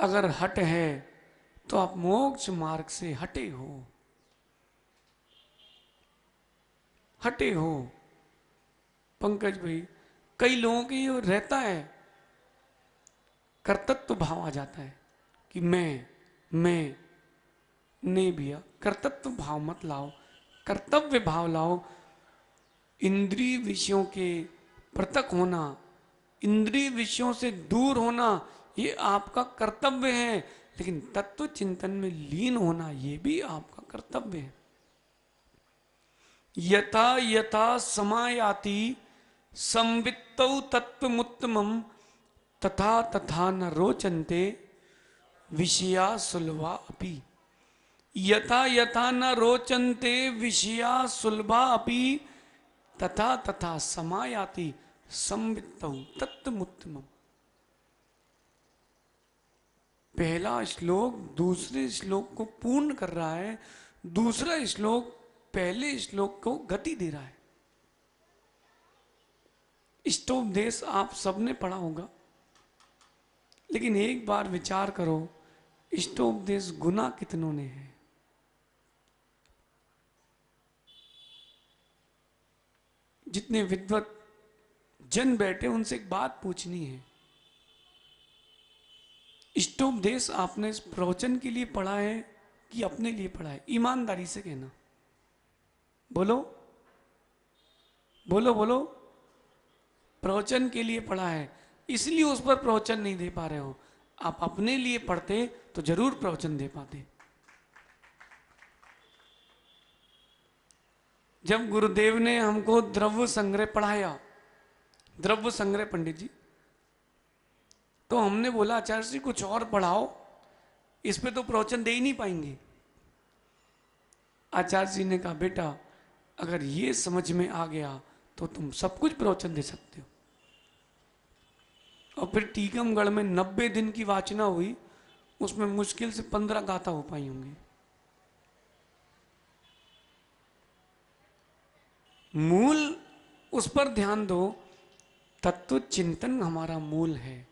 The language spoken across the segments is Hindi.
अगर हट है तो आप मोक्ष मार्ग से हटे हो, हटे हो। पंकज भाई, कई लोगों के ये रहता है, कर्तृत्व भाव आ जाता है कि मैं नहीं भैया, कर्तृत्व भाव मत लाओ, कर्तव्य भाव लाओ। इंद्रिय विषयों के पृथक होना, इंद्रिय विषयों से दूर होना, ये आपका कर्तव्य है। लेकिन तत्व चिंतन में लीन होना, ये भी आपका कर्तव्य है। यथा यथा समायाति संवित्तौ तत्वमुत्तमम् तथा तथा न रोचन्ते विषया सुलभा अपि। यथा यथा न रोचन्ते विषया सुलभा अपि तथा तथा समायाति संवित्तौ तत्वमुत्तमम्। पहला श्लोक दूसरे श्लोक को पूर्ण कर रहा है, दूसरा श्लोक पहले श्लोक को गति दे रहा है। इष्टोपदेश आप सबने पढ़ा होगा, लेकिन एक बार विचार करो, इष्टोपदेश गुना कितनों ने है? जितने विद्वत जन बैठे उनसे एक बात पूछनी है, इष्टोपदेश आपने इस प्रवचन के लिए पढ़ा है कि अपने लिए पढ़ा है? ईमानदारी से कहना, बोलो बोलो बोलो। प्रवचन के लिए पढ़ा है, इसलिए उस पर प्रवचन नहीं दे पा रहे हो। आप अपने लिए पढ़ते तो जरूर प्रवचन दे पाते। जब गुरुदेव ने हमको द्रव्य संग्रह पढ़ाया, द्रव्य संग्रह पंडित जी, तो हमने बोला आचार्य जी कुछ और पढ़ाओ, इस पे तो प्रवचन दे ही नहीं पाएंगे। आचार्य जी ने कहा बेटा अगर ये समझ में आ गया तो तुम सब कुछ प्रवचन दे सकते हो। और फिर टीकमगढ़ में 90 दिन की वाचना हुई, उसमें मुश्किल से 15 गाथा हो पाई होंगी। मूल उस पर ध्यान दो, तत्व चिंतन हमारा मूल है।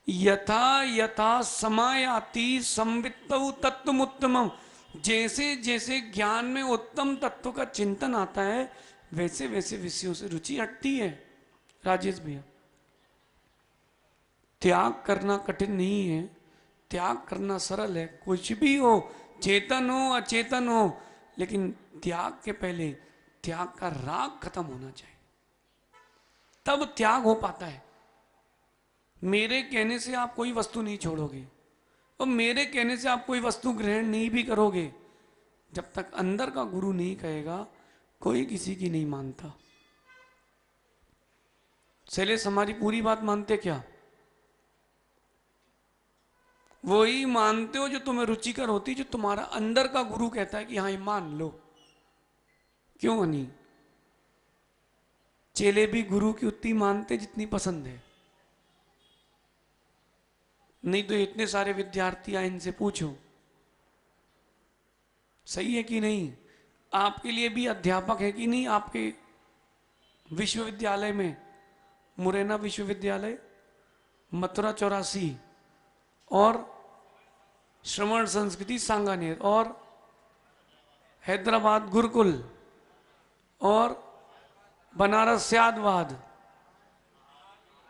यथा यथा समायाति संवित्तौ तत्वमुत्तमम्। जैसे जैसे ज्ञान में उत्तम तत्व का चिंतन आता है, वैसे वैसे विषयों से रुचि हटती है। राजेश भैया, त्याग करना कठिन नहीं है, त्याग करना सरल है। कुछ भी हो, चेतन हो अचेतन हो, लेकिन त्याग के पहले त्याग का राग खत्म होना चाहिए, तब त्याग हो पाता है। मेरे कहने से आप कोई वस्तु नहीं छोड़ोगे, और मेरे कहने से आप कोई वस्तु ग्रहण नहीं भी करोगे, जब तक अंदर का गुरु नहीं कहेगा कोई किसी की नहीं मानता। शैलेश हमारी पूरी बात मानते क्या? वही मानते हो जो तुम्हें रुचिकर होती, जो तुम्हारा अंदर का गुरु कहता है कि हाँ ये मान लो। क्यों नहीं? चेले भी गुरु की उतनी मानते जितनी पसंद है। नहीं तो इतने सारे विद्यार्थी आए, इनसे पूछो सही है कि नहीं। आपके लिए भी अध्यापक है कि नहीं आपके विश्वविद्यालय में? मुरैना विश्वविद्यालय, मथुरा 84, और श्रवण संस्कृति सांगानेर, और हैदराबाद गुरुकुल, और बनारस स्यादवाद,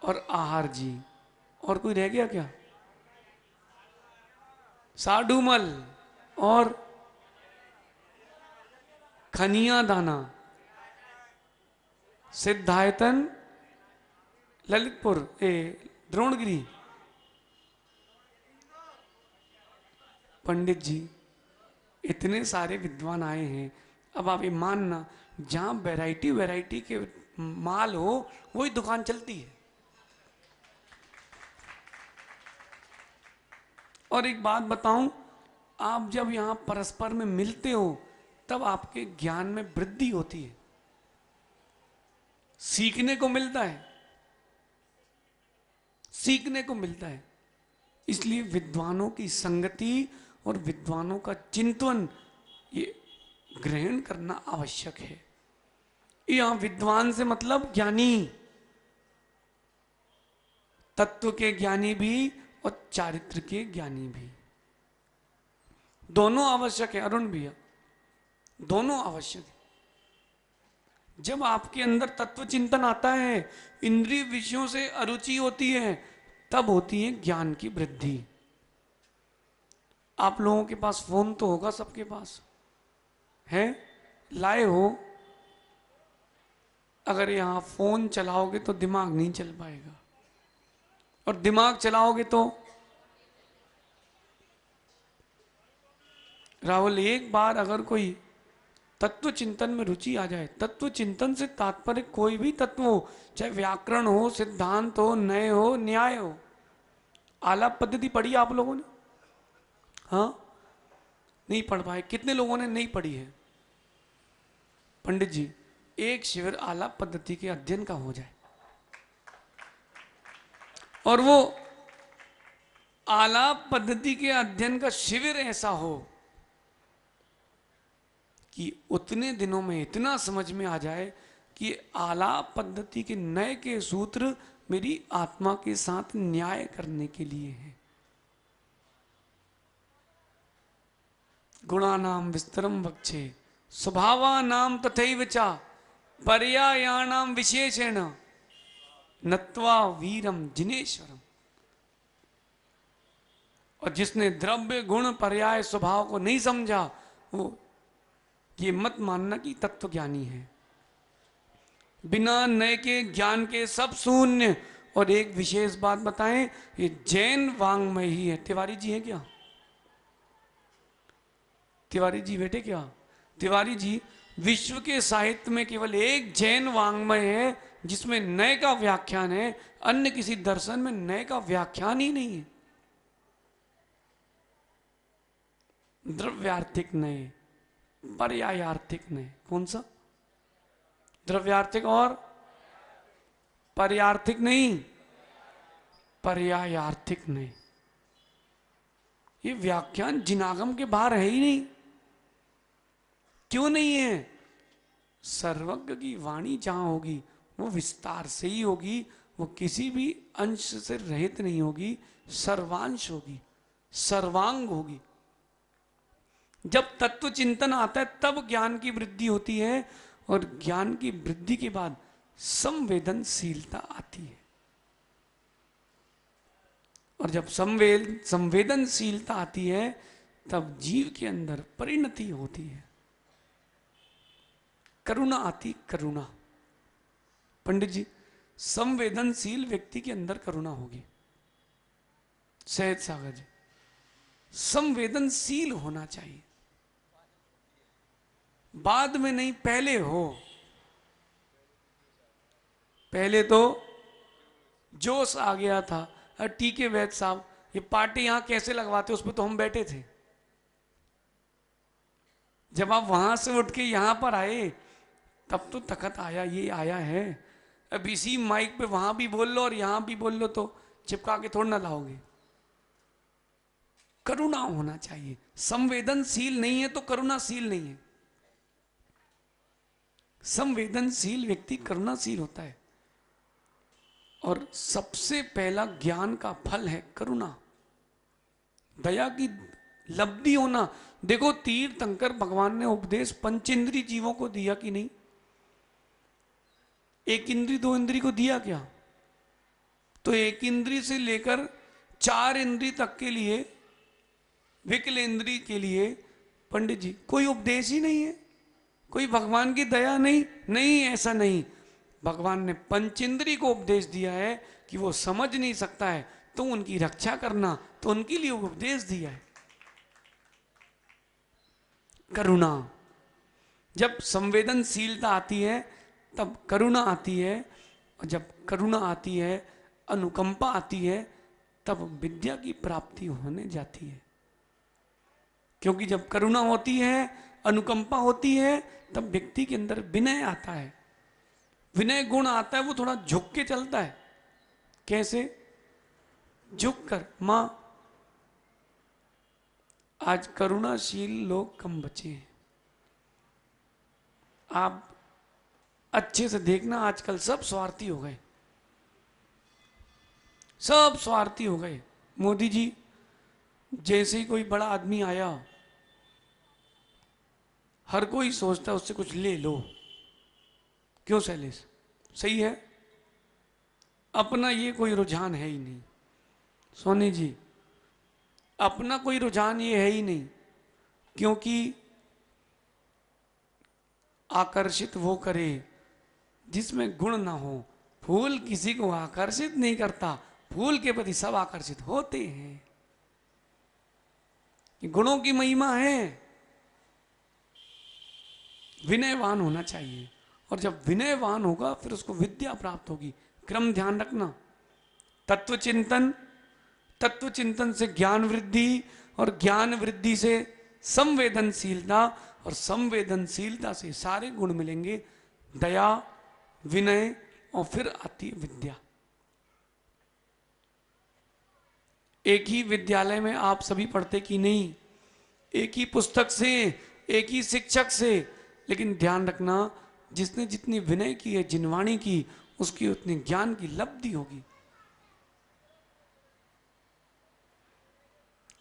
और आहार जी। और कोई रह गया क्या? साडूमल, और खनिया दाना, सिद्धायतन, ललितपुर, द्रोणगिरी। पंडित जी इतने सारे विद्वान आए हैं। अब आप ये मानना, जहां वैरायटी वैरायटी के माल हो वही दुकान चलती है। और एक बात बताऊं, आप जब यहां परस्पर में मिलते हो तब आपके ज्ञान में वृद्धि होती है, सीखने को मिलता है, सीखने को मिलता है। इसलिए विद्वानों की संगति और विद्वानों का चिंतन ये ग्रहण करना आवश्यक है। यहां विद्वान से मतलब ज्ञानी, तत्व के ज्ञानी भी और चारित्र के ज्ञानी भी। दोनों आवश्यक है अरुण भैया, दोनों आवश्यक है। जब आपके अंदर तत्व चिंतन आता है, इंद्रिय विषयों से अरुचि होती है, तब होती है ज्ञान की वृद्धि। आप लोगों के पास फोन तो होगा, सबके पास है, लाए हो। अगर यहां फोन चलाओगे तो दिमाग नहीं चल पाएगा, और दिमाग चलाओगे तो राहुल, एक बार अगर कोई तत्व चिंतन में रुचि आ जाए, तत्व चिंतन से तात्पर्य कोई भी तत्व हो, चाहे व्याकरण हो, सिद्धांत हो, नय हो, न्याय हो। आलाप पद्धति पढ़ी आप लोगों ने? हाँ, नहीं पढ़ पाए? कितने लोगों ने नहीं पढ़ी है? पंडित जी, एक शिविर आलाप पद्धति के अध्ययन का हो जाए, और वो आलाप पद्धति के अध्ययन का शिविर ऐसा हो कि उतने दिनों में इतना समझ में आ जाए कि आलाप पद्धति के नए के सूत्र मेरी आत्मा के साथ न्याय करने के लिए हैं। गुणानाम विस्तरम वक्षे स्वभावानाम तथैव च पर्यायाणाम विशेषेण नत्वा वीरम जिनेश्वरम। और जिसने द्रव्य गुण पर्याय स्वभाव को नहीं समझा, वो ये मत मानना कि तत्व ज्ञानी है। बिना नए के ज्ञान के सब शून्य। और एक विशेष बात बताएं, ये जैन वांग्मय ही है। तिवारी जी है क्या? तिवारी जी बेटे क्या? तिवारी जी, विश्व के साहित्य में केवल एक जैन वांग्मय है जिसमें नए का व्याख्यान है, अन्य किसी दर्शन में नए का व्याख्यान ही नहीं है। द्रव्यार्थिक नए, पर्यायार्थिक नए। कौन सा? द्रव्यार्थिक और पर्यार्थिक नहीं, पर्यायार्थिक नहीं। ये व्याख्यान जिनागम के बाहर है ही नहीं। क्यों नहीं है? सर्वज्ञ की वाणी जहां होगी वो विस्तार से ही होगी, वो किसी भी अंश से रहित नहीं होगी, सर्वांश होगी, सर्वांग होगी। जब तत्व चिंतन आता है तब ज्ञान की वृद्धि होती है, और ज्ञान की वृद्धि के बाद संवेदनशीलता आती है। और जब संवेदनशीलता आती है तब जीव के अंदर परिणति होती है, करुणा आती। करुणा, पंडित जी, संवेदनशील व्यक्ति के अंदर करुणा होगी। सहज सागर जी, संवेदनशील होना चाहिए, बाद में नहीं, पहले हो। पहले तो जोश आ गया था। टीके वैद साहब, ये पार्टी यहां कैसे लगवाते, उस पर तो हम बैठे थे। जब आप वहां से उठ के यहां पर आए तब तो तखत आया, ये आया है। अब इसी माइक पे वहां भी बोल लो और यहां भी बोल लो तो चिपका के थोड़ा ना लाओगे। करुणा होना चाहिए। संवेदनशील नहीं है तो करुणाशील नहीं है। संवेदनशील व्यक्ति करुणाशील होता है। और सबसे पहला ज्ञान का फल है करुणा, दया की लब्धि होना। देखो, तीर्थंकर भगवान ने उपदेश पंचेंद्री जीवों को दिया कि नहीं? एक इंद्री दो इंद्री को दिया क्या? तो एक इंद्री से लेकर 4 इंद्री तक के लिए, विकल इंद्री के लिए, पंडित जी कोई उपदेश ही नहीं है, कोई भगवान की दया नहीं। नहीं, ऐसा नहीं। भगवान ने पंचेंद्री को उपदेश दिया है कि वो समझ नहीं सकता है तो उनकी रक्षा करना, तो उनके लिए उपदेश दिया है। करुणा, जब संवेदनशीलता आती है तब करुणा आती है, और जब करुणा आती है, अनुकंपा आती है, तब विद्या की प्राप्ति होने जाती है। क्योंकि जब करुणा होती है, अनुकंपा होती है, तब व्यक्ति के अंदर विनय आता है। विनय गुण आता है, वो थोड़ा झुक के चलता है। कैसे? झुक कर। मां, आज करुणाशील लोग कम बचे हैं। आप अच्छे से देखना, आजकल सब स्वार्थी हो गए, सब स्वार्थी हो गए। मोदी जी, जैसे ही कोई बड़ा आदमी आया, हर कोई सोचता है उससे कुछ ले लो। क्यों शैलेश, सही है? अपना ये कोई रुझान है ही नहीं सोनी जी, अपना कोई रुझान ये है ही नहीं। क्योंकि आकर्षित वो करे जिसमें गुण ना हो। फूल किसी को आकर्षित नहीं करता, फूल के प्रति सब आकर्षित होते हैं। गुणों की महिमा है। विनयवान होना चाहिए, और जब विनयवान होगा फिर उसको विद्या प्राप्त होगी। क्रम ध्यान रखना, तत्व चिंतन, तत्व चिंतन से ज्ञान वृद्धि, और ज्ञान वृद्धि से संवेदनशीलता, और संवेदनशीलता से सारे गुण मिलेंगे, दया, विनय, और फिर आती है विद्या। एक ही विद्यालय में आप सभी पढ़ते कि नहीं, एक ही पुस्तक से, एक ही शिक्षक से, लेकिन ध्यान रखना जिसने जितनी विनय की है, जिनवाणी की, उसकी उतनी ज्ञान की लब्धि होगी।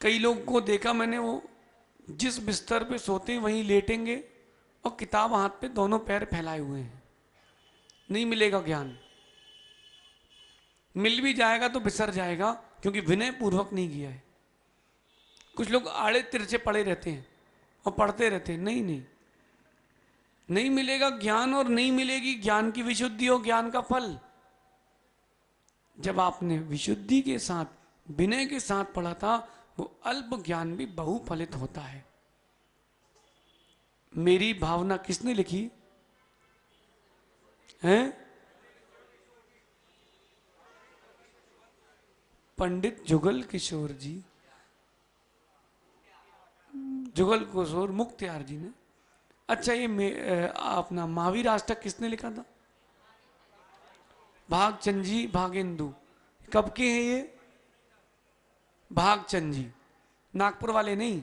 कई लोगों को देखा मैंने, वो जिस बिस्तर पे सोते हैं वहीं लेटेंगे और किताब हाथ पे दोनों पैर फैलाए हुए हैं। नहीं मिलेगा ज्ञान, मिल भी जाएगा तो बिसर जाएगा, क्योंकि विनय पूर्वक नहीं किया है। कुछ लोग आड़े तिरछे पड़े रहते हैं और पढ़ते रहते हैं। नहीं नहीं, नहीं मिलेगा ज्ञान, और नहीं मिलेगी ज्ञान की विशुद्धि और ज्ञान का फल। जब आपने विशुद्धि के साथ, विनय के साथ पढ़ा था, वो अल्प ज्ञान भी बहुफलित होता है। मेरी भावना किसने लिखी है? पंडित जुगल किशोर जी, जुगल किशोर मुख्तियार जी ने। अच्छा, ये अपना महावीर अष्टक किसने लिखा था? भागचंद जी, भागेंदु। कब के हैं ये? भागचंद जी, नागपुर वाले नहीं,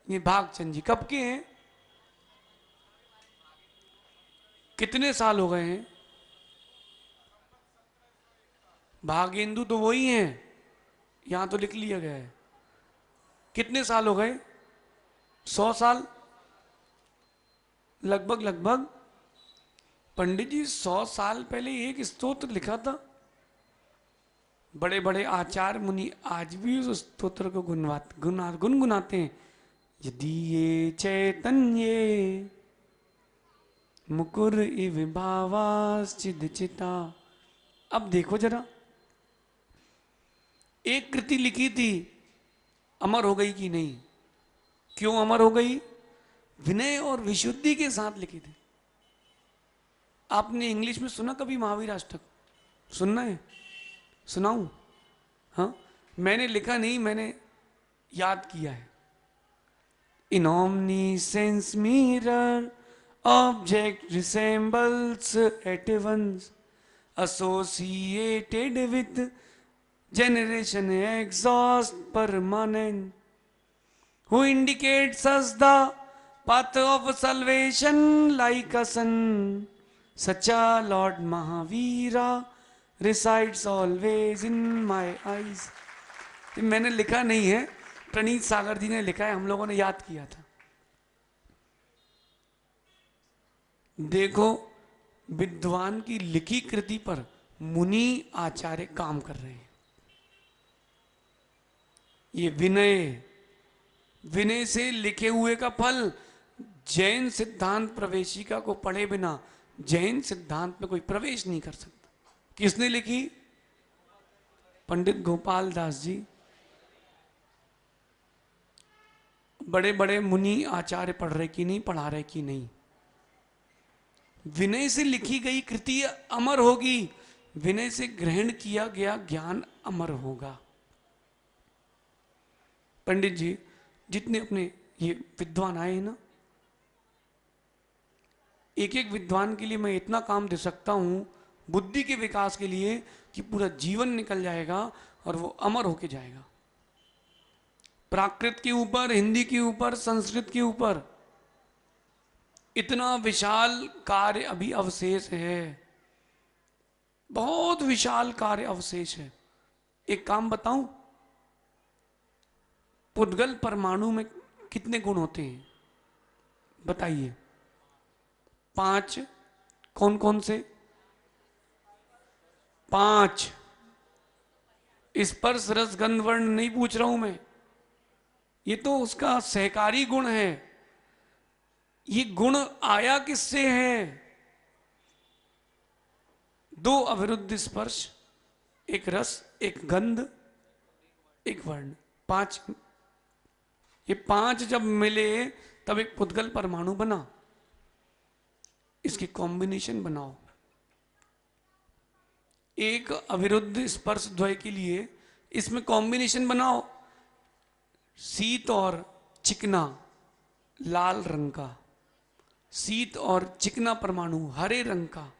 ये भागचंद जी कब के हैं? कितने साल हो गए हैं? भागेंदु तो वही हैं, यहां तो लिख लिया गया है। कितने साल हो गए? 100 साल लगभग लगभग। पंडित जी 100 साल पहले एक स्तोत्र लिखा था। बड़े बड़े आचार्य मुनि आज भी उस स्तोत्र को गुनगुनाते हैं। यदि ये चैतन्य मुकुर इव भावाश्चिद चिता। अब देखो जरा, एक कृति लिखी थी, अमर हो गई कि नहीं? क्यों अमर हो गई? विनय और विशुद्धि के साथ लिखी थी। आपने इंग्लिश में सुना कभी महावीर अष्टक? सुनना है? सुनाऊं? हाँ, मैंने लिखा नहीं, मैंने याद किया है। In omniscience mirror, object resembles at once, associated with generation exhaust permanent, who indicates us the path of salvation like a sun. Such a Lord Mahavira resides always in my eyes. मैंने लिखा नहीं है, प्रणीत सागर जी ने लिखा है, हम लोगों ने याद किया था। देखो, विद्वान की लिखी कृति पर मुनि आचार्य काम कर रहे हैं। ये विनय, विनय से लिखे हुए का फल। जैन सिद्धांत प्रवेशिका को पढ़े बिना जैन सिद्धांत में कोई प्रवेश नहीं कर सकता। किसने लिखी? पंडित गोपाल दास जी। बड़े बड़े मुनि आचार्य पढ़ रहे कि नहीं, पढ़ा रहे कि नहीं? विनय से लिखी गई कृति अमर होगी, विनय से ग्रहण किया गया ज्ञान अमर होगा। पंडित जी जितने अपने ये विद्वान आए हैं ना, एक एक विद्वान के लिए मैं इतना काम दे सकता हूं बुद्धि के विकास के लिए कि पूरा जीवन निकल जाएगा और वो अमर होके जाएगा। प्राकृत के ऊपर, हिंदी के ऊपर, संस्कृत के ऊपर इतना विशाल कार्य अभी अवशेष है, बहुत विशाल कार्य अवशेष है। एक काम बताऊं, पुद्गल परमाणु में कितने गुण होते हैं बताइए? 5। कौन कौन से? 5। स्पर्श रस गंध वर्ण नहीं पूछ रहा हूं मैं, ये तो उसका सहकारी गुण है। ये गुण आया किससे है? 2 अविरुद्ध स्पर्श, एक रस, एक गंध, एक वर्ण, 5। ये 5 जब मिले तब एक पुद्गल परमाणु बना। इसकी कॉम्बिनेशन बनाओ। एक अविरुद्ध स्पर्श द्वय के लिए इसमें कॉम्बिनेशन बनाओ। शीत और चिकना लाल रंग का, शीत और चिकना परमाणु हरे रंग का,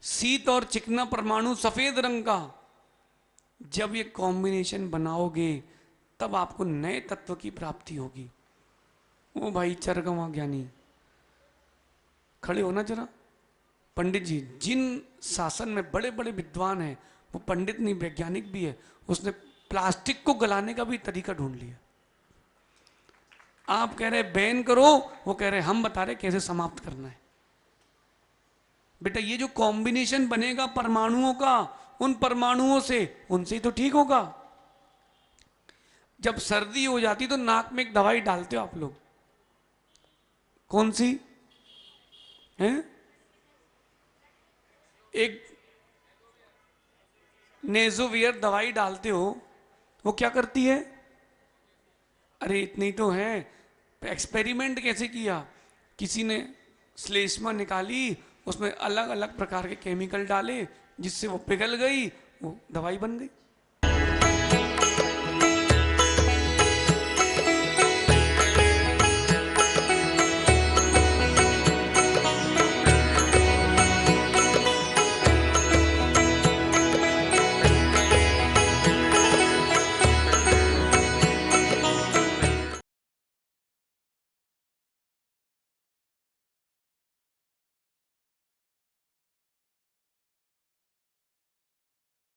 शीत और चिकना परमाणु सफेद रंग का। जब ये कॉम्बिनेशन बनाओगे तब आपको नए तत्व की प्राप्ति होगी। ओ भाई चरगवा ज्ञानी, खड़े होना जरा। पंडित जी, जिन शासन में बड़े बड़े विद्वान हैं, वो पंडित नहीं वैज्ञानिक भी है, उसने प्लास्टिक को गलाने का भी तरीका ढूंढ लिया। आप कह रहे बैन करो, वो कह रहे हम बता रहे कैसे समाप्त करना है। बेटा ये जो कॉम्बिनेशन बनेगा परमाणुओं का, उन परमाणुओं से, उनसे ही तो ठीक होगा। जब सर्दी हो जाती तो नाक में एक दवाई डालते हो आप लोग, कौन सी है? एक नेजोवियर दवाई डालते हो, वो क्या करती है? अरे इतनी तो है। एक्सपेरिमेंट कैसे किया? किसी ने श्लेष्मा निकाली, उसमें अलग अलग प्रकार के केमिकल डाले, जिससे वो पिघल गई, वो दवाई बन गई।